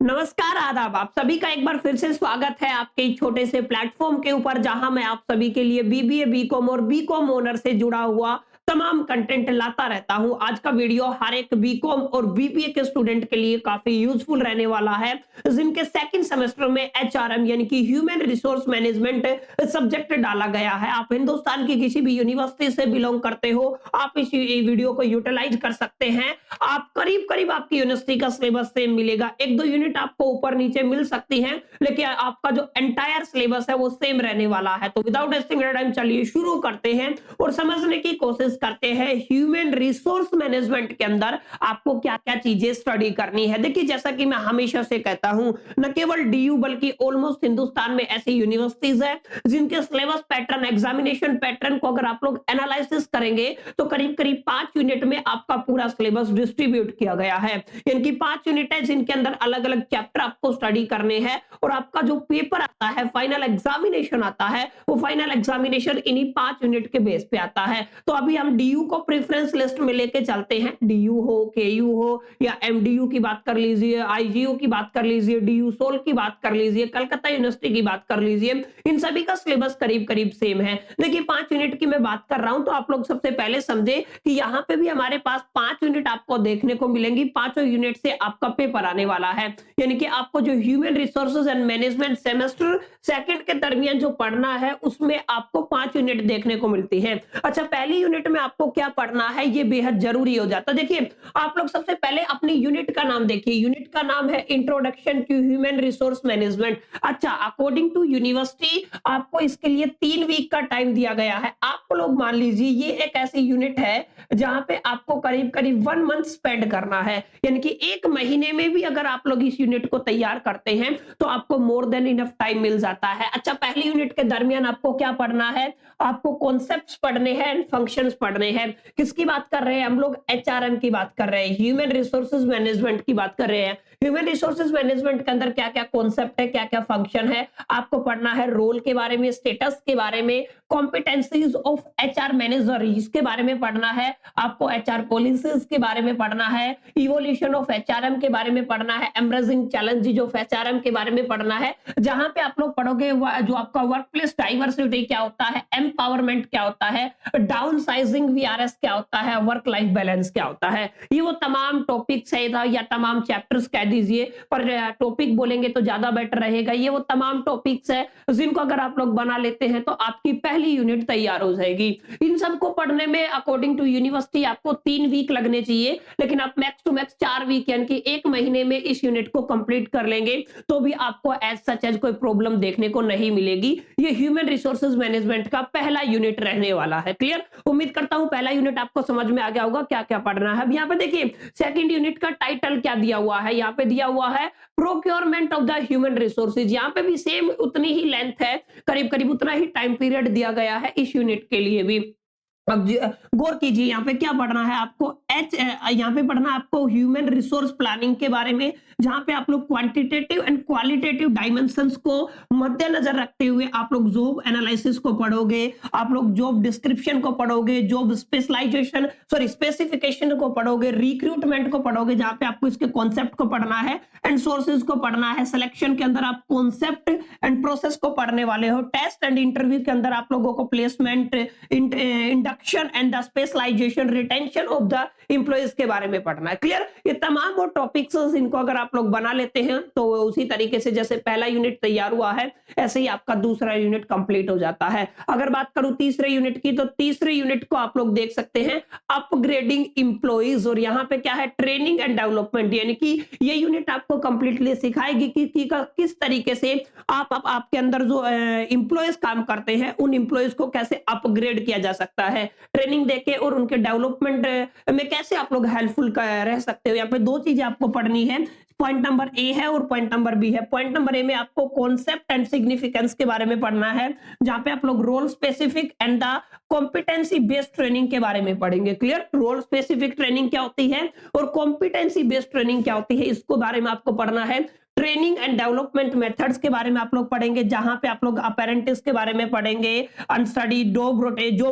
नमस्कार, आदाब। आप सभी का एक बार फिर से स्वागत है आपके एक छोटे से प्लेटफॉर्म के ऊपर, जहां मैं आप सभी के लिए बीबीए, बीकॉम और बीकॉम ऑनर से जुड़ा हुआ तमाम कंटेंट लाता रहता हूं। आज का वीडियो हर एक बीकॉम और बीबीए के स्टूडेंट के लिए काफी यूजफुल रहने वाला है, जिनके सेकंड सेमेस्टर में एचआरएम यानी कि ह्यूमन रिसोर्स मैनेजमेंट सब्जेक्ट डाला गया है। आप हिंदुस्तान की किसी भी यूनिवर्सिटी से बिलोंग करते हो, आप इस वीडियो को यूटिलाइज कर सकते हैं। आप करीब करीब आपकी यूनिवर्सिटी का सिलेबस सेम मिलेगा, एक दो यूनिट आपको ऊपर नीचे मिल सकती है, लेकिन आपका जो एंटायर सिलेबस है वो सेम रहने वाला है। तो विदाउट वेस्टिंग टाइम चलिए शुरू करते हैं और समझने की कोशिश करते हैं ह्यूमन रिसोर्स मैनेजमेंट के अंदर आपको क्या क्या चीजें स्टडी करनी है। देखिए, जैसा कि मैं हमेशा से कहता हूं, न केवल डीयू बल्कि ऑलमोस्ट हिंदुस्तान में ऐसी यूनिवर्सिटीज है जिनके सिलेबस पैटर्न, एग्जामिनेशन पैटर्न को अगर आप लोग एनालिसिस करेंगे तो करीब करीब 5 यूनिट में आपका पूरा सिलेबस डिस्ट्रीब्यूट किया गया है। इनकी 5 यूनिट है जिनके अंदर अलग अलग चैप्टर आपको स्टडी करने हैं, और आपका जो पेपर आता है, फाइनल एग्जामिनेशन आता है, वो फाइनल एग्जामिनेशन इन्हीं 5 यूनिट के बेस पे आता है। तो अभी हम डीयू को प्रेफरेंस लिस्ट में लेके चलते हैं। डीयू हो, केयू हो या एमडीयू की बात कर लीजिए, आईजीयू की बात कर लीजिए, डीयू सोल की बात कर लीजिए, कलकत्ता यूनिवर्सिटी की बात कर लीजिए, इन सभी का सिलेबस करीब करीब सेम है। देखिए, 5 यूनिट की मैं बात कर रहा हूं, तो आप लोग सबसे पहले समझे कि यहाँ पे भी हमारे पास 5 यूनिट आपको देखने को मिलेंगी। पांचों यूनिट से आपका पेपर आने वाला है, यानी कि आपको जो human resources and management semester second के दरमियान जो पढ़ना है, उसमें आपको 5 यूनिट देखने को मिलती है। अच्छा, पहली यूनिट में आपको क्या पढ़ना है, ये बेहद जरूरी हो जाता है। देखिए, आप लोग सबसे पहले अपनी यूनिट का नाम देखिए। यूनिट का नाम है introduction to human resource management. अच्छा, अकॉर्डिंग टू यूनिवर्सिटी आपको इसके लिए 3 वीक का टाइम दिया गया है। आप लोग मान लीजिए ये एक ऐसी यूनिट है जहां पे आपको करीब करीब 1 मंथ स्पेंड करना है, यानी कि 1 महीने में भी अगर आप लोग इस यूनिट को तैयार करते हैं तो आपको मोर देन इनफ टाइम मिल जाता है। अच्छा, पहली यूनिट के दरमियान आपको क्या पढ़ना है, आपको कॉन्सेप्ट्स पढ़ने हैं एंड फंक्शंस पढ़ने हैं। किसकी बात कर रहे हैं हम लोग? एचआरएम की बात कर रहे हैं, ह्यूमन रिसोर्सेज मैनेजमेंट की बात कर रहे हैं। ह्यूमन रिसोर्सेज मैनेजमेंट के अंदर क्या क्या कॉन्सेप्ट है, क्या क्या फंक्शन है, आपको पढ़ना है। रोल के बारे में, स्टेटस के बारे में, कॉम्पिटेंसीज ऑफ एचआर मैनेजर इसके बारे में पढ़ना है, आपको एचआर पॉलिसीज के बारे में पढ़ना है, इवोल्यूशन ऑफ एचआरएम के बारे में पढ़ना है, एमरेजिंग चैलेंजेस ऑफ एचआरएम के बारे में पढ़ना है। जहां पे आप लोग पढ़ोगे जो आपका वर्क प्लेस डाइवर्सिटी क्या होता है, एम्पावरमेंट क्या होता है, डाउन साइजिंग वीआरएस क्या होता है, वर्क लाइफ बैलेंस क्या होता है। ये वो तमाम टॉपिक्स है या तमाम चैप्टर्स कह दीजिए, पर टॉपिक बोलेंगे तो ज्यादा बेटर रहेगा। ये वो तमाम टॉपिक्स है जिनको अगर आप लोग बना लेते हैं तो आपकी पहली यूनिट तैयार हो जाएगी। इन सबको पढ़ने में अकॉर्डिंग टू यूनिवर्सिटी आपको 3 वीक लगने चाहिए, लेकिन आप मैक्स टू मैक्स 4 वीक यानी कि 1 महीने में इस यूनिट को कंप्लीट कर लेंगे तो भी आपको एज सच एज कोई प्रॉब्लम देखने को नहीं मिलेगी। ये ह्यूमन रिसोर्सेज मैनेजमेंट का पहला यूनिट रहने वाला है। क्लियर? उम्मीद करता हूं पहला यूनिट आपको समझ में आ गया होगा क्या क्या पढ़ना है। अब यहाँ पे देखिए, सेकंड यूनिट का टाइटल क्या दिया हुआ है, यहाँ पे दिया हुआ है procurement of the human resources. यहाँ पे भी सेम उतनी ही लेंथ है, करीब करीब उतना ही टाइम पीरियड दिया गया है इस यूनिट के लिए भी। अब गौर कीजिए, यहाँ पे क्या पढ़ना है आपको, यहाँ पे पढ़ना आपको ह्यूमन रिसोर्स प्लानिंग के बारे में, जहां पे आप लोग क्वांटिटेटिव एंड क्वालिटेटिव डायमेंशंस को मद्देनजर रखते हुए आप लोग जॉब एनालिसिस को पढ़ोगे, आप लोग जॉब डिस्क्रिप्शन को पढ़ोगे, जॉब स्पेसिफिकेशन को पढ़ोगे, रिक्रूटमेंट को पढ़ोगे, जहां पे आपको इसके कॉन्सेप्ट को पढ़ना है एंड सोर्सेज को पढ़ना है। सिलेक्शन के अंदर आप कॉन्सेप्ट एंड प्रोसेस को पढ़ने वाले हो। टेस्ट एंड इंटरव्यू के अंदर आप लोगों को placement, induction and the specialization, retention of the employees के बारे में पढ़ना है। क्लियर? ये तमाम वो टॉपिक्स इनको अगर आप लोग बना लेते हैं तो उसी तरीके से जैसे पहला यूनिट तैयार हुआ है, ऐसे ही आपका दूसरा यूनिट कंप्लीट हो जाता है। अगर बात करूं तीसरे यूनिट की, तो तीसरे यूनिट को आप लोग देख सकते हैं अपग्रेडिंग एम्प्लॉइज, और यहाँ पे क्या है, ट्रेनिंग एंड डेवलपमेंट, यानी कि ये यूनिट आपको कंप्लीटली सिखाएगी कि किस तरीके से आपके अंदर जो एम्प्लॉइज काम करते हैं उन एम्प्लॉइज को कैसे अपग्रेड किया जा सकता है, ट्रेनिंग देके, और उनके डेवलपमेंट में कैसे आप लोग हेल्पफुल रह सकते हो। यहाँ पे 2 चीजें आपको पढ़नी है, पॉइंट नंबर ए है और पॉइंट नंबर बी है। पॉइंट नंबर ए में आपको कॉन्सेप्ट एंड सिग्निफिकेंस के बारे में पढ़ना है, जहां पे आप लोग role specific and the competency based training के बारे में पढ़ेंगे। क्लियर? रोल स्पेसिफिक ट्रेनिंग क्या होती है और कॉम्पिटेंसी बेस्ड ट्रेनिंग क्या होती है, इसको बारे में आपको पढ़ना है। ट्रेनिंग एंड डेवलपमेंट मेथड्स के बारे में आप लोग पढ़ेंगे, जहां पे आप लोग अपेरेंटिस के बारे में पढ़ेंगे, अनस्टडी जॉब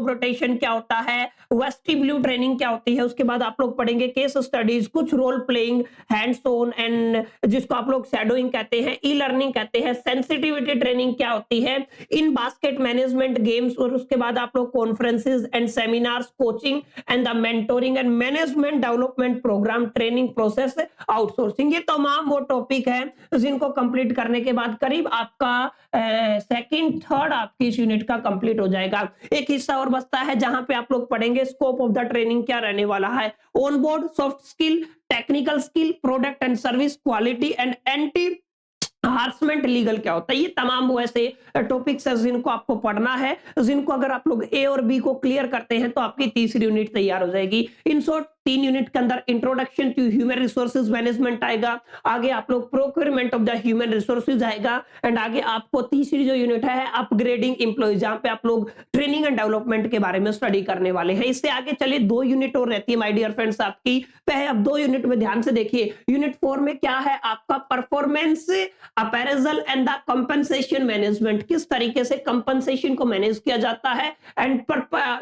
रोटेशन क्या होता है, वेस्टिब्यूल ट्रेनिंग क्या होती है। उसके बाद आप लोग पढ़ेंगे केस स्टडीज, कुछ role playing, hands on and जिसको आप लोग शैडोइंग कहते हैं, ई लर्निंग कहते हैं, सेंसिटिविटी ट्रेनिंग क्या होती है, इन बास्केट मैनेजमेंट गेम्स, और उसके बाद आप लोग conferences and seminars, coaching and the mentoring and management development program, training process, outsourcing. ये तमाम वो टॉपिक है जिनको कंप्लीट करने के बाद करीब आपका सेकंड थर्ड आपकी इस यूनिट का कंप्लीट हो जाएगा। एक हिस्सा और बचता है जहां पे आप लोग पढ़ेंगे स्कोप ऑफ द ट्रेनिंग क्या रहने वाला है, on board, soft skill, technical skill, product and service, quality and anti harassment legal क्या होता है। ये तमाम वो ऐसे टॉपिक्स है जिनको आपको पढ़ना है, जिनको अगर आप लोग ए और बी को क्लियर करते हैं तो आपकी तीसरी यूनिट तैयार हो जाएगी। इन शॉर्ट 3 यूनिट के अंदर introduction to human resources management आएगा, आगे आप लोग procurement of the human resources आएगा, एंड आगे आपको तीसरी जो यूनिट है अपग्रेडिंग एम्प्लॉइज, जहां पे आप लोग ट्रेनिंग एंड डेवलपमेंट के बारे में स्टडी करने वाले हैं। इससे आगे चलिए 2 यूनिट और रहती है माय डियर फ्रेंड्स आपकी। पहले अब 2 यूनिट में ध्यान से देखिए। यूनिट 4 में क्या है आपका, performance appraisal and the compensation management, किस तरीके से कंपनसेशन को मैनेज किया जाता है, एंड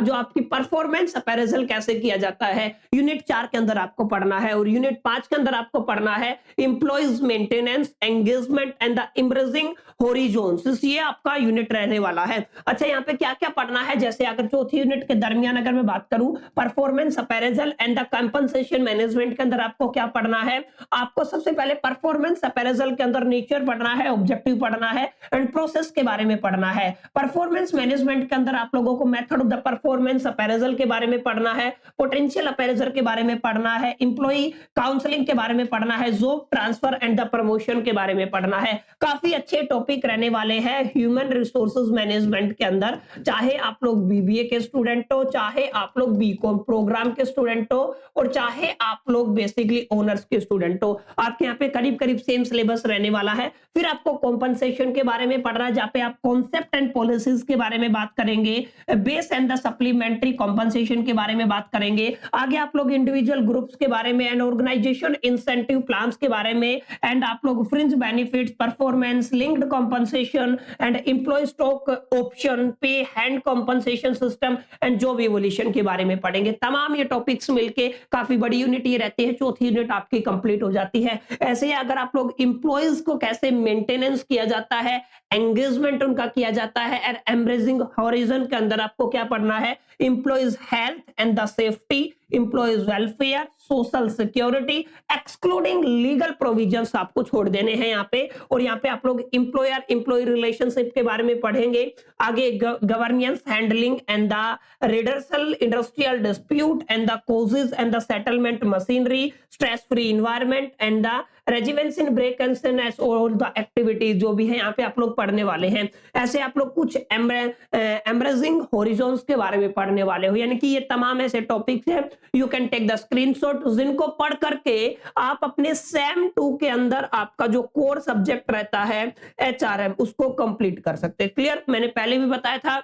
जो आपकी परफॉर्मेंस अपेरेजल कैसे किया जाता है। यूनिट 4 के अंदर आपको पढ़ना है, और यूनिट 5 के अंदर आपको पढ़ना है employees maintenance, engagement and the emerging horizons. ये आपका यूनिट रहने वाला है। अच्छा, यहाँ पे क्या क्या पढ़ना है, जैसे अगर चौथी यूनिट के दरमियान अगर मैं बात करूं, performance appraisal and the compensation management के अंदर आपको क्या पढ़ना है, आपको सबसे पहले परफॉर्मेंस अपेरेजल के अंदर नेचर पढ़ना है, ऑब्जेक्टिव पढ़ना है, एंड प्रोसेस के बारे में पढ़ना है। परफॉर्मेंस मैनेजमेंट के अंदर आप लोगों को मेथड ऑफ द परफॉर्मेंस अपेरेजल के बारे में पढ़ना है, पोटेंशियल अपेरेजल के बारे में पढ़ना है, इंप्लॉई काउंसलिंग के बारे में पढ़ना है, job transfer and the promotion के बारे में पढ़ना है। काफी अच्छे टॉपिक रहने वाले हैं ह्यूमन रिसोर्सेज मैनेजमेंट के अंदर, चाहे आप लोग बीबीए के स्टूडेंट हो, चाहे आप लोग बीकॉम प्रोग्राम के स्टूडेंट हो, और चाहे आप लोग बेसिकली ऑनर्स के स्टूडेंट हो। आपके यहाँ पे करीब करीब सेम सिलेबस रहने वाला है। फिर आपको कॉम्पनसेशन के बारे में पढ़ना है, जहाँ पे आप कॉन्सेप्ट एंड पॉलिसीज के बारे में बात करेंगे, base and the supplementary compensation के बारे में बात करेंगे। आगे आप लोग इंडिविजुअल ग्रुप्स के बारे में एंड ऑर्गेनाइजेशन इंसेंटिव प्लान्स के बारे में, एंड आप लोग fringe benefits, performance linked compensation and employee stock option, pay hand compensation system and job evolution के बारे में पढ़ेंगे। तमाम ये टॉपिक्स मिलके काफी बड़ी यूनिट ये रहती है, चौथी यूनिट आपकी कंप्लीट हो जाती है। ऐसे ही अगर आप लोग एम्प्लॉयज को कैसे मेंटेनेंस किया जाता है, एंगेजमेंट उनका किया जाता है, एंड एम्ब्रेसिंग हॉरिजन के अंदर आपको क्या पढ़ना है, employees health and the safety, employees welfare, social security, excluding legal provisions आपको छोड़ देने हैं यहाँ पे। और यहाँ पे आप लोग एम्प्लॉयर एम्प्लॉय रिलेशनशिप के बारे में पढ़ेंगे, आगे governance, handling and the redressal industrial dispute and the causes and the settlement machinery, stress free environment and the grievances in break and और द एक्टिविटीज जो भी है यहाँ पे आप लोग पढ़ने वाले हैं। ऐसे आप लोग कुछ एम्ब्रेसिंग हॉरिजॉन्स के बारे में पढ़ने वाले हो, यानी कि ये तमाम ऐसे टॉपिक्स हैं, you can take the screenshot, जिनको पढ़ करके आप अपने सेम 2 के अंदर आपका जो कोर सब्जेक्ट रहता है एचआरएम, उसको कंप्लीट कर सकते हैं। क्लियर, मैंने पहले भी बताया था,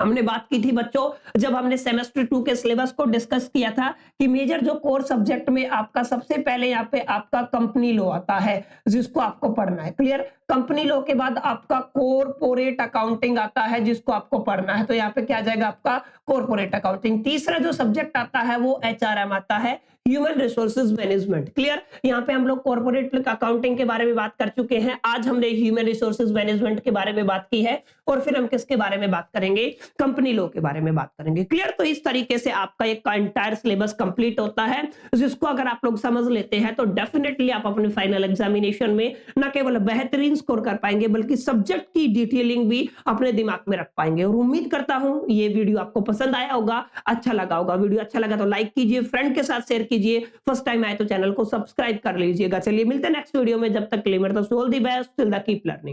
हमने बात की थी बच्चों जब हमने सेमेस्टर 2 के सिलेबस को डिस्कस किया था कि मेजर जो कोर सब्जेक्ट में आपका सबसे पहले यहाँ पे आपका कंपनी लॉ आता है, जिसको आपको पढ़ना है। क्लियर, कंपनी लॉ के बाद आपका कॉर्पोरेट अकाउंटिंग आता है, जिसको आपको पढ़ना है। तो यहाँ पे क्या आ जाएगा आपका कॉर्पोरेट अकाउंटिंग। तीसरा जो सब्जेक्ट आता है वो एचआरएम आता है, ह्यूमन रिसोर्सेज मैनेजमेंट। क्लियर, यहाँ पे हम लोग कॉर्पोरेट अकाउंटिंग के बारे में बात कर चुके हैं, आज हमने ह्यूमन रिसोर्सेज मैनेजमेंट के बारे में बात की है, और फिर हम किसके बारे में बात करेंगे, कंपनी लॉ के बारे में बात करेंगे। क्लियर, तो इस तरीके से आपका एक एंटायर सिलेबस कंप्लीट होता है, जिसको अगर आप लोग समझ लेते हैं तो डेफिनेटली आप अपने फाइनल एग्जामिनेशन में न केवल बेहतरीन स्कोर कर पाएंगे, बल्कि सब्जेक्ट की डिटेलिंग भी अपने दिमाग में रख पाएंगे। और उम्मीद करता हूं ये वीडियो आपको पसंद आया होगा, अच्छा लगा होगा। वीडियो अच्छा लगा तो लाइक कीजिए, फ्रेंड के साथ शेयर कीजिए, फर्स्ट टाइम आए तो चैनल को सब्सक्राइब कर लीजिएगा। चलिए मिलते हैं नेक्स्ट वीडियो में, जब तक के लिए मेरे तो all the best, till the keep learning.